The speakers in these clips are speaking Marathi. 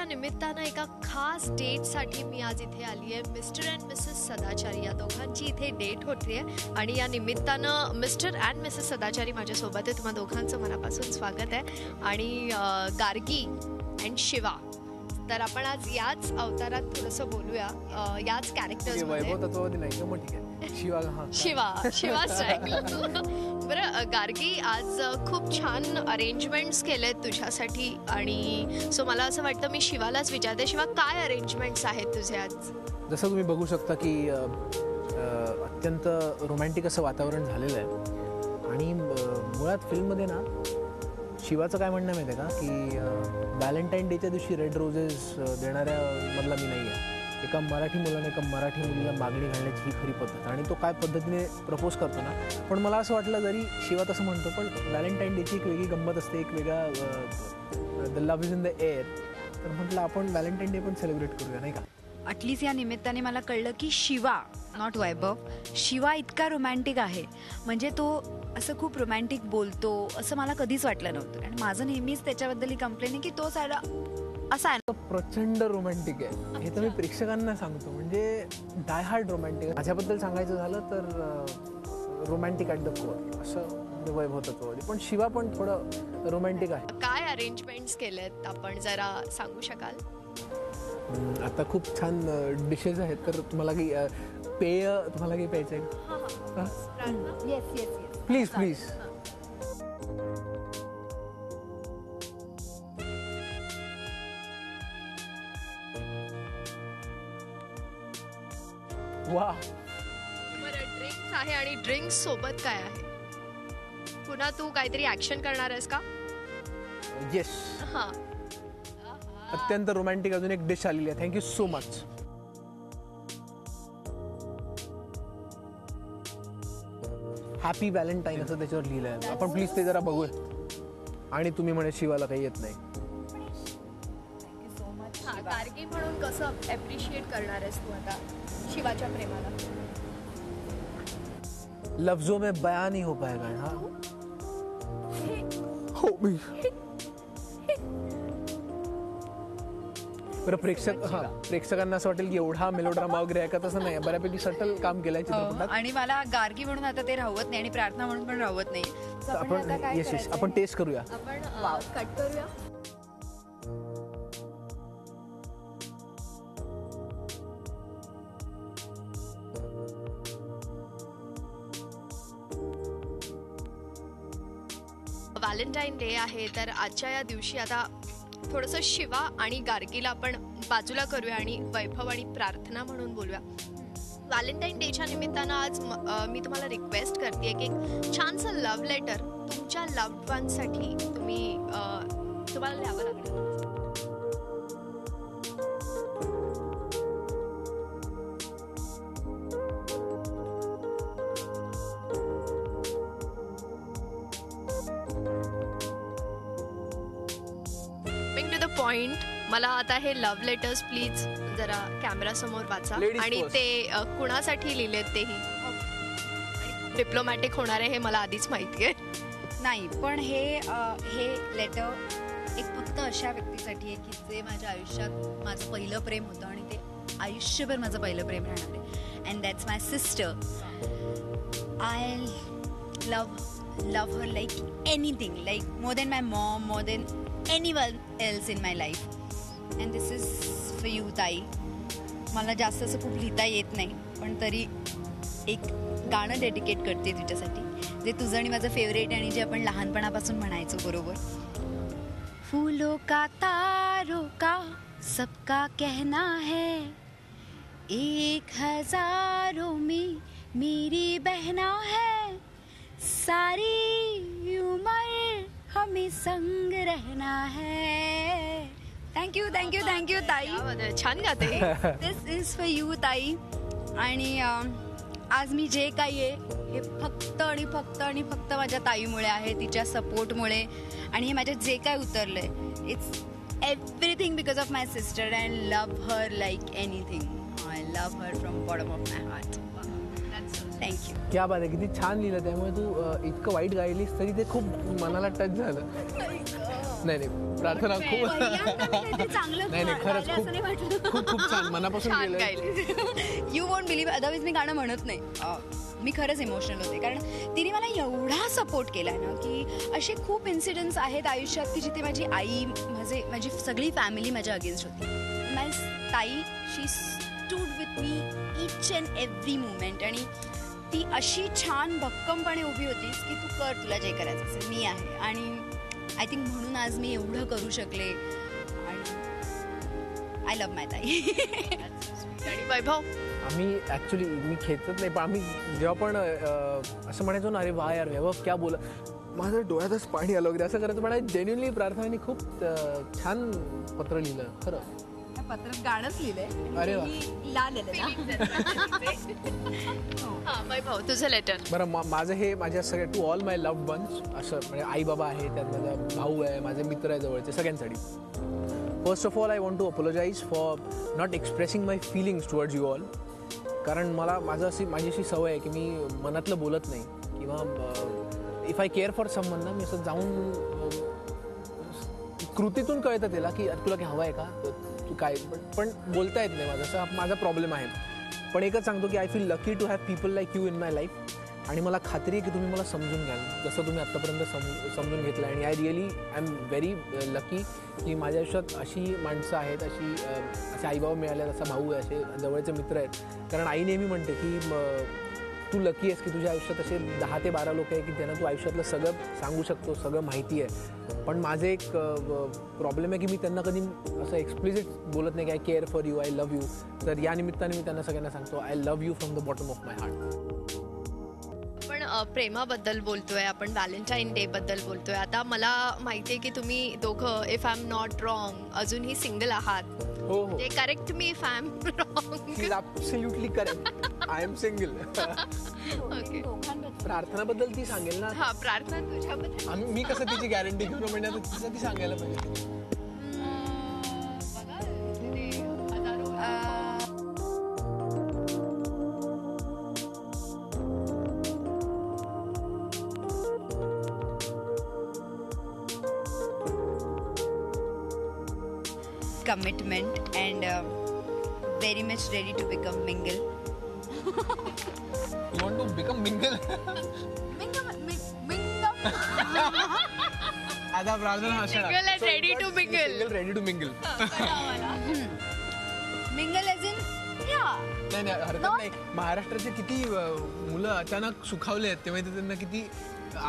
बर्थडेच्या निमित्तानं एका खास डेटसाठी मी आज इथे आली आहे. मिस्टर अँड मिसेस सदाचारी या दोघांची इथे डेट होते आणि या निमित्तानं मिस्टर अँड मिसेस सदाचारी माझ्यासोबत आहे. तुम्हा दोघांचं मनापासून स्वागत आहे. आणि गार्गी अँड शिवा, तर आपण आज याच अवतारात थोडंसं बोलूया, याच कॅरेक्टर्समध्ये. शिवा स्टाईल. बरं गार्गी, आज खूप छान अरेंजमेंट्स केलेत तुझ्यासाठी आणि सो मला असं वाटतं मी शिवालाच विचारते. शिवा, काय अरेंजमेंट्स आहेत तुझे आज? जसं तुम्ही बघू शकता की अत्यंत रोमॅन्टिक असं वातावरण झालेलं आहे आणि मुळात फिल्ममध्ये ना शिवाचं काय म्हणणं माहिती आहे का की व्हॅलेंटाईन डेच्या दिवशी रेड रोजेस देणाऱ्या मधला मी नाही आहे. एका मराठी मुलाने एका मराठी मुलीला मागणी घालण्याची ही खरी पद्धत आणि तो काय पद्धतीने प्रपोज करतो ना. पण मला असं वाटलं, जरी शिवा तसं म्हणतो पण व्हॅलेंटाईन डेची एक वेगळी गंमत असते, एक वेगळा the love is in the air. तर म्हटलं आपण व्हॅलेंटाईन डे पण सेलिब्रेट करूया, नाही का? ॲटलिस्ट या निमित्ताने मला कळलं की शिवा, नॉट वैभव, शिवा इतका रोमॅन्टिक आहे. म्हणजे तो असं खूप रोमॅन्टिक बोलतो असं मला कधीच वाटलं नव्हतं. आणि माझं नेहमीच त्याच्याबद्दल ही कंप्लेन आहे की तो साला असा आहे, प्रचंड रोमॅन्टिक आहे. हे तर मी प्रेक्षकांना सांगतो, म्हणजे डाय हार्ड रोमॅन्टिक. माझ्याबद्दल सांगायचं झालं तर रोमॅन्टिक ॲट द कोअर असं वैभव होतं. पण शिवा पण थोडं रोमॅन्टिक आहे. काय अरेंजमेंट्स केलेत आपण जरा सांगू शकाल? आता खूप छान डिशेस आहेत. तर तुम्हाला काही पेय तुम्हाला काही प्यायचं आहे? Yes yes yes, please please. वा, बरं ड्रिंक्स आहे आणि ड्रिंक्स सोबत काय आहे? पुन्हा तू काहीतरी ऍक्शन करणार आहेस का? येस, हां, अत्यंत रोमॅन्टिक अजून एक डिश आलेली आहे. Thank you so much. Happy Valentine असं त्याच्यावर लिहिलं आहे. आपण प्लीज ते जरा बघूया. आणि तुम्ही म्हणे शिवाला काही येत नाही. हां, गार्गी म्हणून कसं ॲप्रिशिएट करणार आहेस तू आता शिवाच्या प्रेमाला? लफ्जों में बयान नहीं हो पाएगा. हाँ हो मी बरं प्रेक्षकांना असं वाटेल की एवढा मेलोड्रामा वगैरे आहे का? तसं नाही, बऱ्यापैकी सटल काम केलंय चित्रपटात. आणि मला गार्गी म्हणून आता ते राहवत नाही आणि प्रार्थना म्हणून पण राहवत नाही. आपण येस आपण टेस्ट करूया. आपण कट करूया. व्हॅलेंटाईन डे आहे, तर आजच्या या दिवशी आता थोडंसं शिवा आणि गार्गीला आपण बाजूला करूया आणि वैभव आणि प्रार्थना म्हणून बोलूया. व्हॅलेंटाईन डेच्या निमित्तानं आज मी तुम्हाला रिक्वेस्ट करते की एक छानसं लव्ह लेटर तुमच्या लव्ड वनसाठी तुम्हाला लिहावं लागेल. पॉइंट. मला आता हे लव्ह लेटर्स प्लीज जरा कॅमेरा समोर वाचा. आणि ते कुणासाठी लिहिलेत तेही डिप्लोमॅटिक होणार आहे हे मला आधीच माहिती आहे. नाही, पण हे लेटर एक फक्त अशा व्यक्तीसाठी आहे की जे माझ्या आयुष्यात माझं पहिलं प्रेम होतं आणि ते आयुष्यभर माझं पहिलं प्रेम राहणार आहे. And that's my sister. I love her like anything, like more than my Maugham, more than anyone else in my life. And this is for you, ताई. मला जास्त असं खूप लिहिता येत नाही, पण तरी एक गाणं डेडिकेट करते तुझ्यासाठी, जे तुझं आणि माझं फेवरेट आणि जे आपण लहानपणापासून म्हणायचो बरोबर. फूलों का तारों का सबका कहना है, एक हजारों में मेरी बहना है, सारी उम्र हमें संग रहना है. थँक्यू थँक्यू थँक्यू ताई. छान गाते. दिस इज फॉर यू ताई. आणि आज मी जे काही आहे हे फक्त आणि फक्त आणि फक्त माझ्या ताईमुळे आहे, तिच्या सपोर्टमुळे. आणि हे माझ्यात जे काय उतरलंय it's everything because of my sister. And love her like anything. I love her from bottom of my heart. Thank you. क्या बात आहे, किती छान लिहिलं. त्यामुळे तू इतकं वाईट गायलीस तरी ते खूप मनाला टच झालं. नाही प्रार्थना खूप चांगलं नाही खरंच असं नाही वाटलं. खूप छान मनापासून छान केलं. गायली. यू वोंट बिलीव्ह, अदरवाईज मी गाणं म्हणत नाही. मी खरंच इमोशनल होते कारण तिने मला एवढा सपोर्ट केलाय ना की असे खूप इन्सिडेंट्स आहेत आयुष्यात की जिथे माझी आई माझी सगळी फॅमिली माझ्या अगेन्स्ट होती. माझी ताई she stood with me each and every moment आणि ती अशी छान भक्कमपणे उभी होतीस की तू कर, तुला जे करायचं असेल मी आहे. आणि आय थिंक म्हणून आज मी एवढं करू शकले आणि आय लव्ह माय ताई. आणि वैभव आम्ही ॲक्च्युली मी खेचत नाही पण आम्ही जेव्हा पण असं म्हणायचो ना अरे वा यार वैभव क्या बोला, माझं डोळ्यातच पाणी आलं वगैरे असं करायचं. पण जेन्युनली प्रार्थनाने खूप छान पत्र लिहिलं खरं. पत्रात गाणंच लिहिलंय. अरे वा. वैभव तुझं लेटर. बरं माझं हे माझ्या सगळ्या to all my loved ones, असं म्हणजे आई बाबा आहे, त्यात माझा भाऊ आहे, माझे मित्र आहे जवळचे, सगळ्यांसाठी. First of all I want to apologise for not expressing my feelings towards you all. कारण माझी अशी सवय आहे की मी मनातलं बोलत नाही किंवा if I care for someone ना मी असं जाऊन कृतीतून कळतं त्याला की तुला काय हवं आहे का, तू काय, पण बोलता येत नाही माझं, असं माझा प्रॉब्लेम आहे. पण एकच सांगतो की I feel lucky to have people like you in my life. आणि मला खात्री आहे की तुम्ही मला समजून घ्याल जसं तुम्ही आत्तापर्यंत समजून घेतलं. आणि आय एम व्हेरी लकी की माझ्या आयुष्यात अशी माणसं आहेत, असे आईबाबा मिळाले, असा भाऊ आहे, असे जवळचे मित्र आहेत. कारण आई नेहमी म्हणते की तू लकी आहेस की तुझ्या आयुष्यात असे 10 ते 12 लोक आहे की त्यांना तू आयुष्यातलं सगळं सांगू शकतो, सगळं माहिती आहे. पण माझे एक प्रॉब्लेम आहे की मी त्यांना कधी असं एक्सप्लिसिट बोलत नाही की I care for you, I love you. तर या निमित्ताने मी त्यांना सगळ्यांना सांगतो I love you from the bottom of my heart. आपण प्रेमाबद्दल बोलतोय, आपण व्हॅलेंटाईन डे बद्दल बोलतोय. आता मला माहिती आहे की तुम्ही दोघं if I am not wrong अजूनही सिंगल आहात. हो हो, ते correct me if I am wrong. Absolutely correct. I am single. Okay. प्रार्थनाबद्दल ती सांगेल ना. हा प्रार्थना तुझ्याबद्दल. मी कसं तिची गॅरंटी घेऊन म्हणजे तिचं ती सांगायला पाहिजे. बघा तिथे हजारो commitment and very much ready to become mingle. You want to become mingle? आता प्रार्थना हसणार. Single and ready to mingle. Ready to mingle. Mingle as in yeah. नाही हरकत नाही. महाराष्ट्राचे किती मुलं अचानक सुखावले आहेत तेव्हा त्यांना किती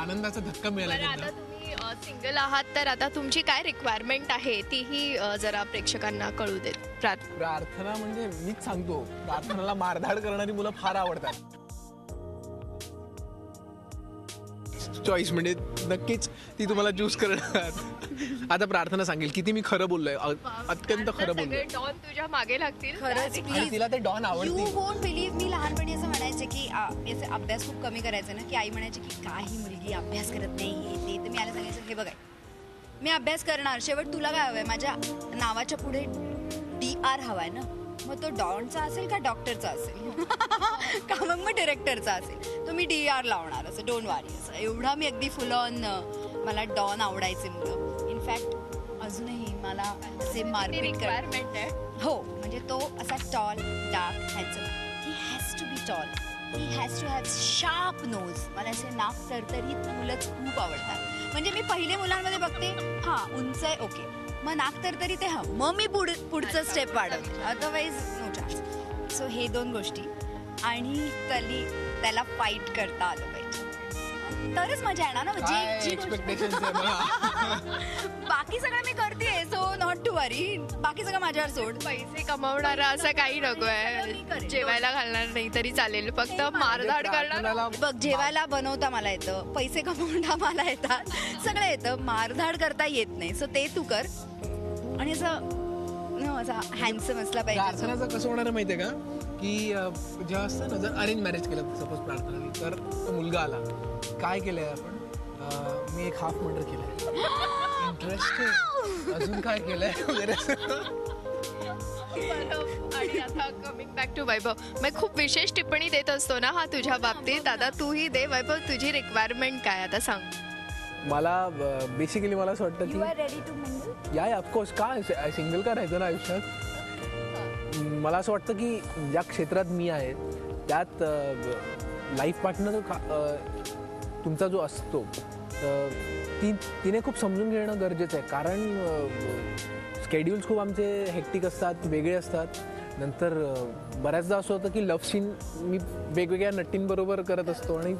आनंदाचा धक्का मिळाला. बरं, आता तुम्ही सिंगल आहात तर आता तुमची काय रिक्वायरमेंट आहे तीही जरा प्रेक्षकांना कळू देत. प्रार्थना म्हणजे मीच सांगतो, प्रार्थनाला मारधाड करणारी मुलं फार आवडतात. चॉईस म्हणजे नक्कीच ती तुम्हाला चूज करणार. आता प्रार्थना सांगेल किती मी खरं बोललोय, अत्यंत खरं बोललोय. डॉन तुझ्या मागे लागतील. खरंच आणि तिला ते डॉन यू आवडतील. वोंट बिलीव्ह, मी लहानपणी असं म्हणायचे की याचे अभ्यास खूप कमी करायचे ना, की आई म्हणायची की काही मुलगी अभ्यास करत नाही हे ते. तर मी आला सांगायचं हे बघाय मी अभ्यास करणार, शेवट तुला काय हवंय, माझ्या नावाच्या पुढे DR हवाय ना, मग तो डॉनचा असेल का डॉक्टरचा असेल का मग डिरेक्टरचा असेल, तो मी DR लावणार, असं डोंट वरी. असं एवढा मी अगदी फुल ऑन मला डॉन आवडायचे मुलं. इनफॅक्ट अजूनही मला असे मारपीट रिक्वायरमेंट आहे. हो, म्हणजे तो असा tall, dark, handsome. He has to be tall, he has to have sharp nose. मला असे नाक तरतरीत मुलंच खूप आवडतात. म्हणजे मी पहिले मुलांमध्ये बघते हां उंच आहे ओके, मग नाक तरतरी ते मग मी पुढचं स्टेप वाढवते, अदरवाईज नो चान्स. सो हे 2 गोष्टी. आणि त्याला फाईट करता आलं पाहिजे तरच मजा येणार ना. जी बाकी सगळं मी करते, सो नॉट टू वरी, बाकी सगळं माझ्यावर सोड. पैसे कमावणारा असं काही नकोय, जेवायला घालणार नाही तरी चालेल, फक्त मारधाड करणार. बघ, जेवायला बनवता मला येतं, पैसे कमवता मला येतात, सगळं येतं, मारधाड करता येत नाही. सो ते तू कर. आणि असा हँडसम असला पाहिजे. प्रार्थनाचं कसं होणार माहितीये का की जेव्हा असतं ना, जर अरेंज मॅरेज केलं सपोज प्रार्थना, तर तो मुलगा आला, काय केलंय आपण, मी एक हाफ मर्डर केलंय, इंटरेस्टिंग, अजून काय केलंय वगैरे. आणि आता कमिंग बॅक टू वैभव, मग खूप विशेष टिप्पणी देत असतो ना हा तुझ्या बाबतीत. आता तूही दे वैभव, तुझी रिक्वायरमेंट काय आता सांग. मला बेसिकली मला असं वाटतं यू आर की रेडी टू मिंगल? या ऑफकोर्स का सिंगल का राहायचं ना आयुष्यात. मला असं वाटतं की ज्या क्षेत्रात मी आहे त्यात लाईफ पार्टनर तुमचा जो असतो तिने खूप समजून घेणं गरजेचं आहे. कारण स्केड्यूल्स खूप आमचे हेक्टिक असतात, वेगळे असतात. नंतर बऱ्याचदा असं होतं की लव्ह सीन मी वेगवेगळ्या नटींबरोबर करत असतो आणि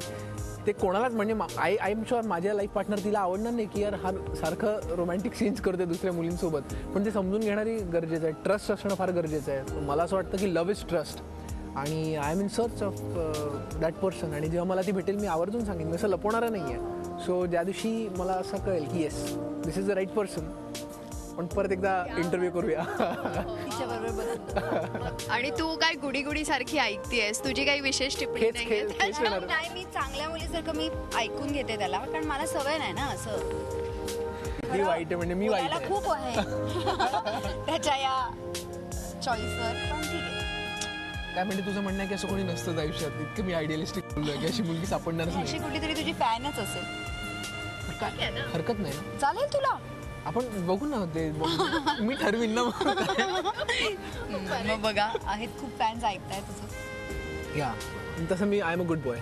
ते कोणालाच म्हणजे आय एम शुअर माझ्या लाईफ पार्टनर तिला आवडणार नाही की यार हा सारखं रोमॅन्टिक सीन्स करते दुसऱ्या मुलींसोबत. पण ते समजून घेणारी गरजेचं आहे. ट्रस्ट असणं फार गरजेचं आहे. मला असं वाटतं की लव्ह इज ट्रस्ट आणि I am in search of that person. आणि जेव्हा मला ती भेटेल मी आवर्जून सांगेन, मी असं लपवणारं नाही आहे. सो ज्या दिवशी मला असं कळेल की yes this is the right person, पण परत एकदा इंटरव्ह्यू करूया. आणि तू काय गुडी गुडी सारखी ऐकतेस, तुझी काही विशेष टिप्पणी नाहीये? नाही, मी चांगल्या मुलीसारखं मी ऐकून घेते त्याला, कारण मला सवय नाही ना असं. मी वाईट आहे म्हणजे मी वाईट बोलायला आहे. खूप आहे त्याच्या या चॉईसवर, पण ठीक आहे. काय म्हणजे तुझं म्हणणं आहे की असं कोणी नसतं आयुष्यात? इतकं मी आयडियलिस्टिक बोललोय की अशी मुलगी सापडणारच अशी नाही. कुठली तरी तुझी फॅनच असेल. काय हरकत नाही ना, चालेल तुला? आपण बघू ना, ते मी ठरवीन ना. मग बघा, आहेत खूप फॅन्स ऐकताय तुझं. या तसं मी I am a good boy.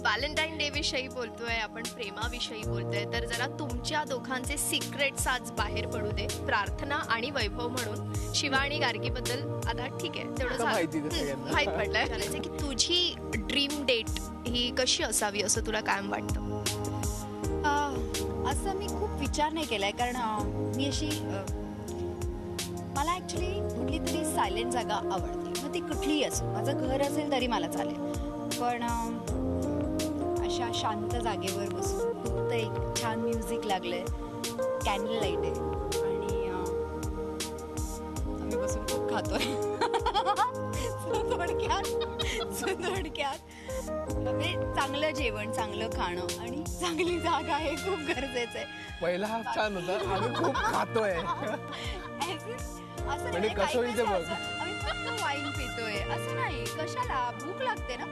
Valentine day विषयी बोलतोय आपण, प्रेमाविषयी बोलतोय, तर जरा तुमच्या दोघांचे सिक्रेट्स आज बाहेर पडू दे. प्रार्थना आणि वैभव म्हणून शिवा आणि गार्गी बद्दल आता ठीक आहे तेवढं माहिती आहे सगळ्यांना. माहित पडलंय. म्हणायचं की तुझी ड्रीम डेट ही कशी असावी असं तुला कायम वाटतं? असं मी खूप विचार नाही केलाय, कारण मी अशी मला ॲक्च्युली कुठली तरी सायलेंट जागा आवडते. मग ती कुठलीही असो, माझं घर असेल तरी मला चालेल, पण अशा शांत जागेवर बसून फक्त एक छान म्युझिक लागलंय, कॅन्डल लाईट आहे आणि आम्ही बसून खूप खातोय. थोडक्यात म्हणजे चांगलं जेवण, चांगलं खाणं आणि चांगली जागा हे खूप गरजेचं आहे. पहिला हाफ छान होता, आम्ही खूप खातोय. असं म्हणजे कसोईचं बघ. आम्ही फक्त वाईन पितोय असं नाही, कशाला भूक लागते ना.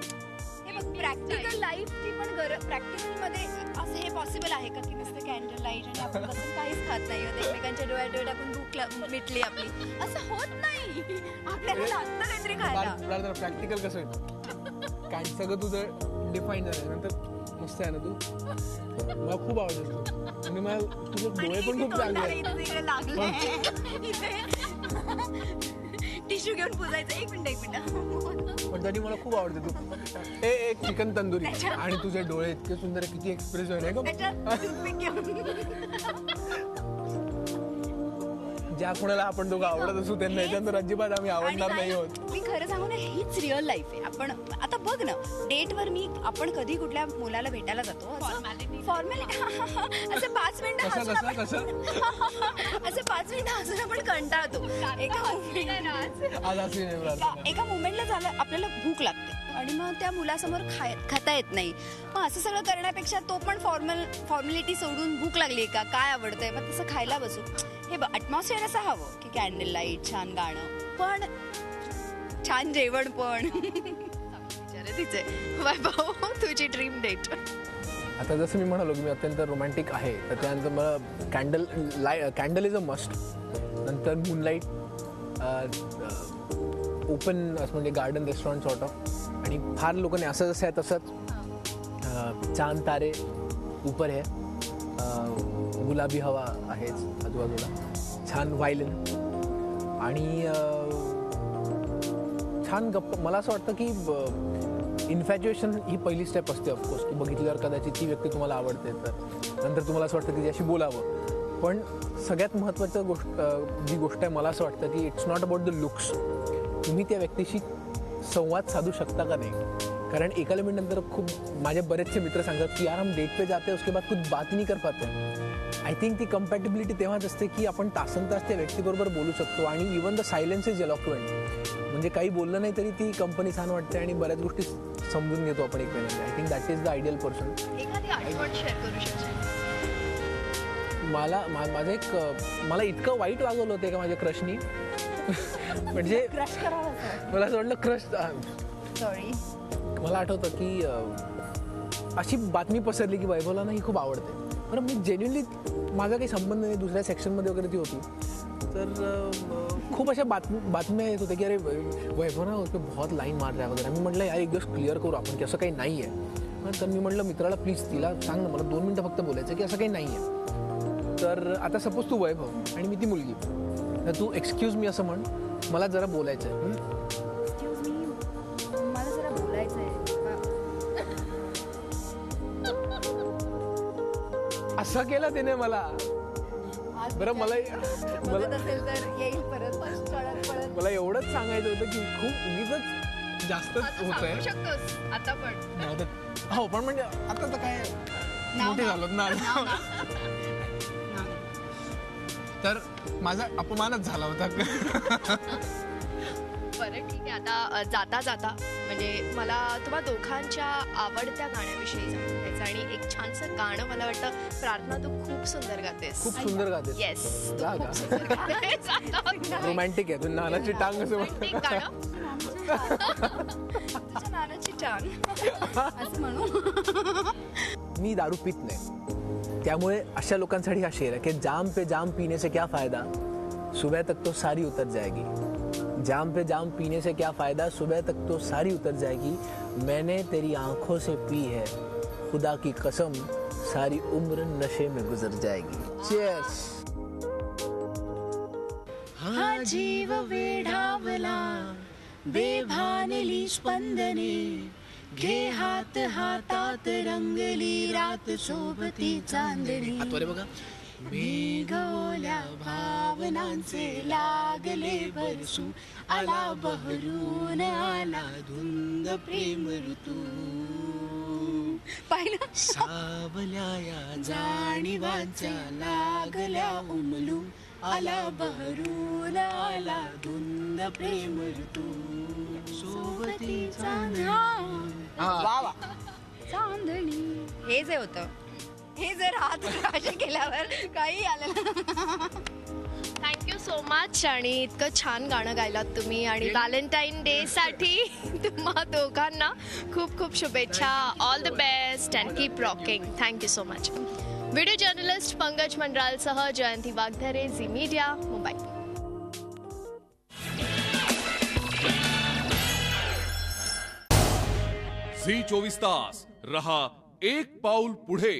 हे बघ, प्रॅक्टिकल लाईफची पण प्रॅक्टिकल मध्ये असं हे पॉसिबल आहे का की नुसतं कॅन्डल लाईट आणि आपण बसून काहीच खात नाही, एकमेकांच्या डोळ्यात डोळे टाकून भूक मिटली आपली, असं होत नाही. आपल्याला लागतं काहीतरी खायला. प्रॅक्टिकल कसं होईल? काय सगळं तुझं डिफाईन झालं नंतर मस्त आहे ना तू. मला खूप आवडतं तू आणि मला तुझे डोळे पण खूप चांगले लागले. टिश्यू घेऊन पुजायचं. एक मिनिट पण तरी मला खूप आवडते तू. एक चिकन तंदुरी आणि तुझे डोळे इतके सुंदर, किती एक्सप्रेसिव्ह आहे का. ज्या कोणाला आपण दोघं आवडत असू त्यांना याच्यानंतर अजिबात आम्ही आवडणार नाही होत. मी खरं सांगू ना, हीच रिअल लाईफ आहे. आपण आता बघ ना, डेटवर आपण कधी कुठल्या मुलाला भेटायला जातो, फॉर्मॅलिटी असं 5 मिनिटं असं 5 मिनिटं अजून आपण कंटाळतो. एका मुमेंटला झालं आपल्याला भूक लागते आणि मग त्या मुलासमोर खाता येत नाही. मग असं सगळं करण्यापेक्षा तो पण फॉर्मॅलिटी सोडून भूक लागली का, काय आवडतंय, मग तसं खायला बसू. हे बघ, अटमॉस्फिअर असं हवं की कॅन्डल लाईट, छान गाणं, पण छान जेवण पण. तिचे वैभव, तुझी ड्रीम डेट? आता जसं मी म्हणालो की मी अत्यंत रोमॅन्टिक आहे, तर त्यानंतर मला कॅन्डल इज अ मस्ट. नंतर मूनलाईट, ओपन असं म्हणजे गार्डन रेस्टॉरंट सॉर्ट ऑफ, आणि फार लोकांनी असं जसं आहे तसंच चांद तारे ऊपर आहे, गुलाबी हवा आहेच आजूबाजूला, छान व्हायलिन आणि छान गप्पा. मला असं वाटतं की इन्फॅच्युएशन ही पहिली स्टेप असते ऑफकोर्स, की बघितल्यावर कदाचित ती व्यक्ती तुम्हाला आवडते, तर नंतर तुम्हाला असं वाटतं की त्याशी बोलावं. पण सगळ्यात महत्त्वाचं जी गोष्ट आहे मला असं वाटतं की it's not about the looks. तुम्ही त्या व्यक्तीशी संवाद साधू शकता का नाही. कारण एका लिमिटनंतर खूप माझे बरेचसे मित्र सांगतात की यार हम डेट पे जाते उसके बाद कुछ बात नहीं कर पाते. आय थिंक ती कम्पॅटेबिलिटी तेव्हाच असते की आपण तासनतास त्या व्यक्तीबरोबर बोलू शकतो आणि इवन द सायलेन्स इज एलॉक्वेंट. म्हणजे काही बोललं नाही तरी ती कंपनी छान वाटते आणि बऱ्याच गोष्टी समजून घेतो आपण एकमेकांना. I think that is the ideal person. एखादी आठवण शेअर करू शकतो? माझं एक मला इतकं वाईट वागवलं होतं का माझ्या क्रशनी. म्हणजे मला असं वाटलं क्रश. सॉरी. मला आठवतं की अशी बातमी पसरली की वैभवला ना ही खूप आवडते. बरं मी जेन्युनली माझा काही संबंध नाही, दुसऱ्या सेक्शनमध्ये वगैरे ती होती, तर खूप अशा बातम्या येत होत्या की अरे वैभव ना उसपे बहुत लाईन मार रहा है वगैरे. मी म्हटलं यार एक दिवस क्लिअर करू आपण की असं काही नाही आहे. तर मी म्हटलं मित्राला प्लीज तिला सांग ना, मला 2 मिनटं फक्त बोलायचं की असं काही नाही आहे. तर आता सपोज तू वैभव आणि मी ती मुलगी, तर तू एक्सक्यूज मी असं म्हण, मला जरा बोलायचं आहे. एक्सक्यूज मी, मला जरा बोलायचं आहे. असं केलं त्याने मला. बरं मला असेल तर येईल परत पळत. मला एवढंच सांगायचं होतं की खूप उगीच जास्तच होत आहे. शकतोस आता पण. हो पण म्हणजे आता तर काय मोठे झालो ना, तर माझा अपमानच झाला होता. बरं ठीक आहे. आता जाता जाता म्हणजे मला तुम्हा दोघांच्या आवडत्या गाण्याविषयी जाणून घ्यायचं. आणि एक छानसं गाणं मला वाटतं प्रार्थना तू खूप सुंदर गातेस. खूप सुंदर गातेस. येस, तू खूप सुंदर गातेस. रोमॅन्टिक आहे. तू नानाची टांग असं रोमॅन्टिक गाणं. तुझ्या नानाची टांग असं म्हणू. मी दारू पित नाही, त्यामुळे अशा लोकांसाठी हा शेर आहे की जाम पे जाम पीने से क्या फायदा, सुबह तक तो सारी उतर जाएगी. जाम पे जाम पीने से क्या फायदा, सुबह तक तो सारी उतर जाएगी. मैंने तेरी आंखों से पी है, खुदा की कसम सारी उम्र नशे में गुजर जाएगी. Cheers. हा जीव वेढावला बेभानली स्पंदने, घे हात हातात रंगली रात सोबती चांदणी. आतवारे बघा. मेघोल्या भावनांचे लागले बरसू, आला बहरून आला धुंद प्रेम ऋतू. पाहिलं सावल्या या जाणीवांच्या लागल्या उमलू, आला बहरून आला धुंद प्रेम ऋतू. सोबती चांदणी. चांदणी. हे जे होतं, हे जर हात असे केल्यावर काही आलं. Thank you so much. आणि इतकं छान गाणं गायलात तुम्ही. आणि व्हॅलेंटाईन डे साठी तुम्हा दोघांना खूप खूप शुभेच्छा. All the best and keep rocking. Thank you so much. Video journalist Pankaj मंडरालसह जयंती वाघधरे, झी मीडिया, मुंबई. झी 24 तास रहा एक पाऊल पुढे.